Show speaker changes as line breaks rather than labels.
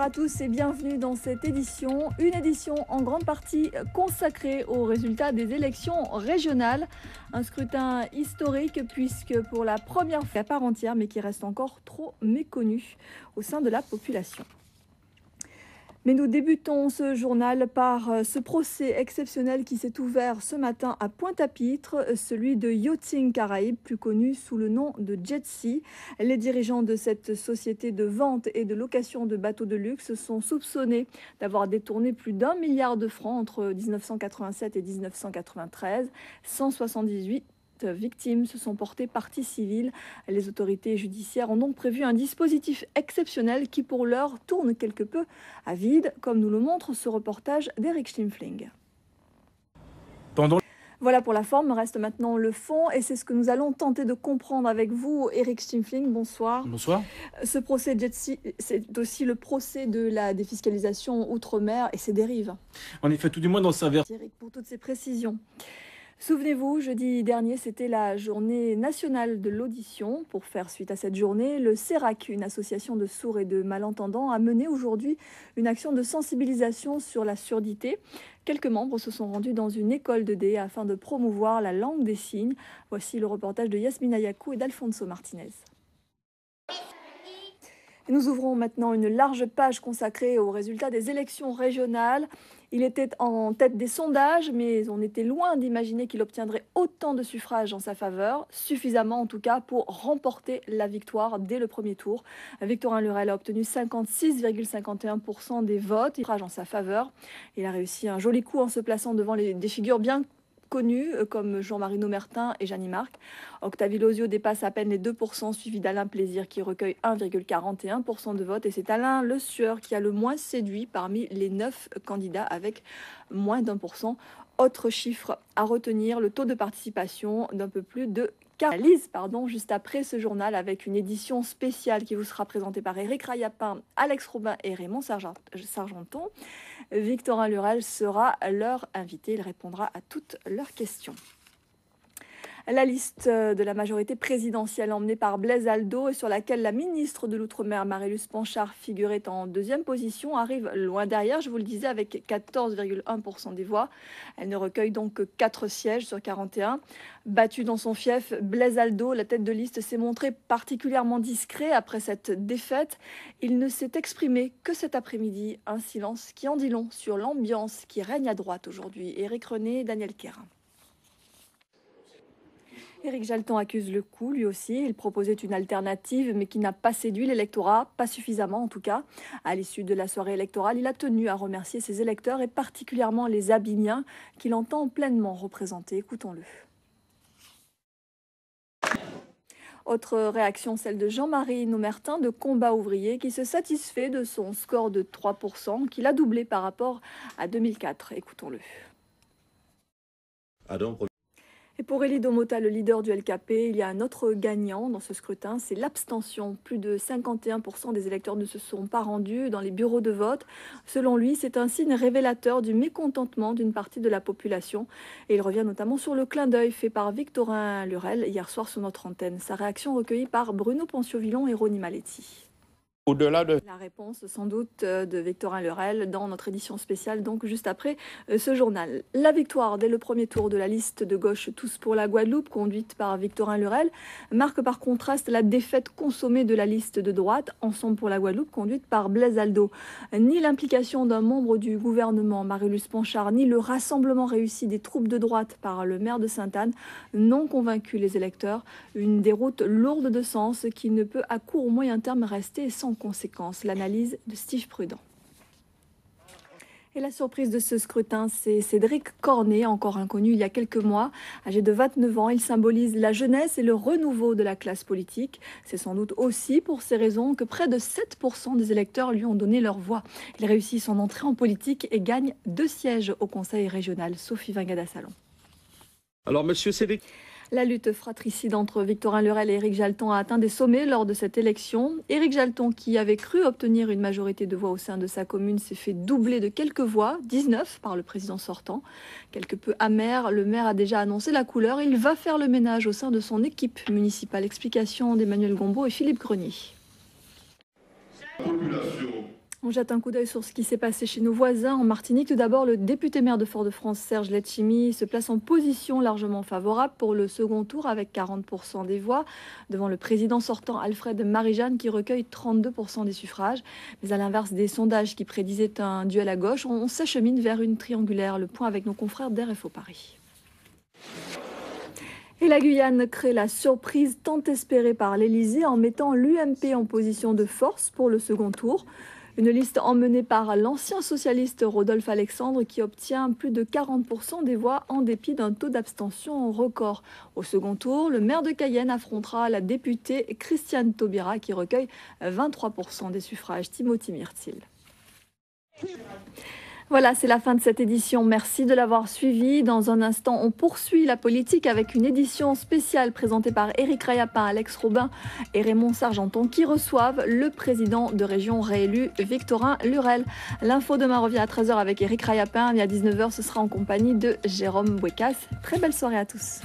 à tous et bienvenue dans cette édition, une édition en grande partie consacrée aux résultats des élections régionales. Un scrutin historique puisque pour la première fois à part entière mais qui reste encore trop méconnu au sein de la population. Mais nous débutons ce journal par ce procès exceptionnel qui s'est ouvert ce matin à Pointe-à-Pitre, celui de Yachting Caraïbes, plus connu sous le nom de Jet Sea. Les dirigeants de cette société de vente et de location de bateaux de luxe sont soupçonnés d'avoir détourné plus d'1 milliard de francs entre 1987 et 1993, 178 victimes se sont portées partie civile. Les autorités judiciaires ont donc prévu un dispositif exceptionnel qui pour l'heure tourne quelque peu à vide, comme nous le montre ce reportage d'Eric Schimpfling. Voilà pour la forme, reste maintenant le fond et c'est ce que nous allons tenter de comprendre avec vous. Eric Schimpfling, bonsoir.
Bonsoir.
Ce procès Jet Sea, c'est aussi le procès de la défiscalisation outre-mer et ses dérives.
En effet, tout du moins dans sa version.
Eric, pour toutes ces précisions. Souvenez-vous, jeudi dernier, c'était la journée nationale de l'audition. Pour faire suite à cette journée, le CERAC, une association de sourds et de malentendants, a mené aujourd'hui une action de sensibilisation sur la surdité. Quelques membres se sont rendus dans une école de D afin de promouvoir la langue des signes. Voici le reportage de Yasmina Yakou et d'Alfonso Martinez. Nous ouvrons maintenant une large page consacrée aux résultats des élections régionales. Il était en tête des sondages, mais on était loin d'imaginer qu'il obtiendrait autant de suffrages en sa faveur, suffisamment en tout cas pour remporter la victoire dès le premier tour. Victorin Lurel a obtenu 56,51% des votes en sa faveur. Il a réussi un joli coup en se plaçant devant des figures bien connus comme Jean-Marie Nomertin et Jeannie Marc. Octavie Lozio dépasse à peine les 2%, suivi d'Alain Plaisir qui recueille 1,41% de vote. Et c'est Alain Le Sueur qui a le moins séduit parmi les 9 candidats avec moins d'1%. Autre chiffre à retenir, le taux de participation d'un peu plus de juste après ce journal avec une édition spéciale qui vous sera présentée par Éric Rayapin, Alex Robin et Raymond Sargenton. Victorin Lurel sera leur invité, il répondra à toutes leurs questions. La liste de la majorité présidentielle emmenée par Blaise Aldo et sur laquelle la ministre de l'Outre-mer Marie-Luce Panchard figurait en deuxième position arrive loin derrière, je vous le disais, avec 14,1% des voix. Elle ne recueille donc que 4 sièges sur 41. Battu dans son fief, Blaise Aldo, la tête de liste, s'est montré particulièrement discret après cette défaite. Il ne s'est exprimé que cet après-midi, un silence qui en dit long sur l'ambiance qui règne à droite aujourd'hui. Éric René, Daniel Quérin. Éric Jalton accuse le coup, lui aussi. Il proposait une alternative, mais qui n'a pas séduit l'électorat, pas suffisamment en tout cas. À l'issue de la soirée électorale, il a tenu à remercier ses électeurs et particulièrement les Abimiens, qu'il entend pleinement représenter. Écoutons-le. Autre réaction, celle de Jean-Marie Nomertin de Combat Ouvrier, qui se satisfait de son score de 3%, qu'il a doublé par rapport à 2004. Écoutons-le. Et pour Elie Domota, le leader du LKP, il y a un autre gagnant dans ce scrutin, c'est l'abstention. Plus de 51% des électeurs ne se sont pas rendus dans les bureaux de vote. Selon lui, c'est un signe révélateur du mécontentement d'une partie de la population. Et il revient notamment sur le clin d'œil fait par Victorin Lurel hier soir sur notre antenne. Sa réaction recueillie par Bruno Ponciovillon et Ronnie Maletti.
Au-delà de
la réponse sans doute de Victorin Lurel dans notre édition spéciale, donc juste après ce journal. La victoire dès le premier tour de la liste de gauche Tous pour la Guadeloupe, conduite par Victorin Lurel, marque par contraste la défaite consommée de la liste de droite Ensemble pour la Guadeloupe, conduite par Blaise Aldo. Ni l'implication d'un membre du gouvernement, Marie-Luce Panchard, ni le rassemblement réussi des troupes de droite par le maire de Sainte-Anne n'ont convaincu les électeurs. Une déroute lourde de sens qui ne peut à court ou moyen terme rester sans conséquences. L'analyse de Steve Prudent. Et la surprise de ce scrutin, c'est Cédric Cornet, encore inconnu il y a quelques mois. Âgé de 29 ans, il symbolise la jeunesse et le renouveau de la classe politique. C'est sans doute aussi pour ces raisons que près de 7% des électeurs lui ont donné leur voix. Il réussit son entrée en politique et gagne 2 sièges au conseil régional. Sophie Vingada-Salon.
Alors, monsieur Cédric.
La lutte fratricide entre Victorin Lurel et Éric Jalton a atteint des sommets lors de cette élection. Éric Jalton, qui avait cru obtenir une majorité de voix au sein de sa commune, s'est fait doubler de quelques voix, 19 par le président sortant. Quelque peu amer, le maire a déjà annoncé la couleur. Il va faire le ménage au sein de son équipe municipale. Explication d'Emmanuel Gombeau et Philippe Grenier. On jette un coup d'œil sur ce qui s'est passé chez nos voisins en Martinique. Tout d'abord, le député maire de Fort-de-France, Serge Letchimy, se place en position largement favorable pour le second tour avec 40% des voix, devant le président sortant Alfred Marie-Jeanne qui recueille 32% des suffrages. Mais à l'inverse des sondages qui prédisaient un duel à gauche, on s'achemine vers une triangulaire. Le point avec nos confrères d'RFO Paris. Et la Guyane crée la surprise tant espérée par l'Élysée en mettant l'UMP en position de force pour le second tour. Une liste emmenée par l'ancien socialiste Rodolphe Alexandre qui obtient plus de 40% des voix en dépit d'un taux d'abstention record. Au second tour, le maire de Cayenne affrontera la députée Christiane Taubira qui recueille 23% des suffrages. Timothy Myrtil. Voilà, c'est la fin de cette édition. Merci de l'avoir suivi. Dans un instant, on poursuit la politique avec une édition spéciale présentée par Éric Rayapin, Alex Robin et Raymond Sargenton qui reçoivent le président de région réélu, Victorin Lurel. L'info demain revient à 13h avec Éric Rayapin et à 19h, ce sera en compagnie de Jérôme Bouécas. Très belle soirée à tous.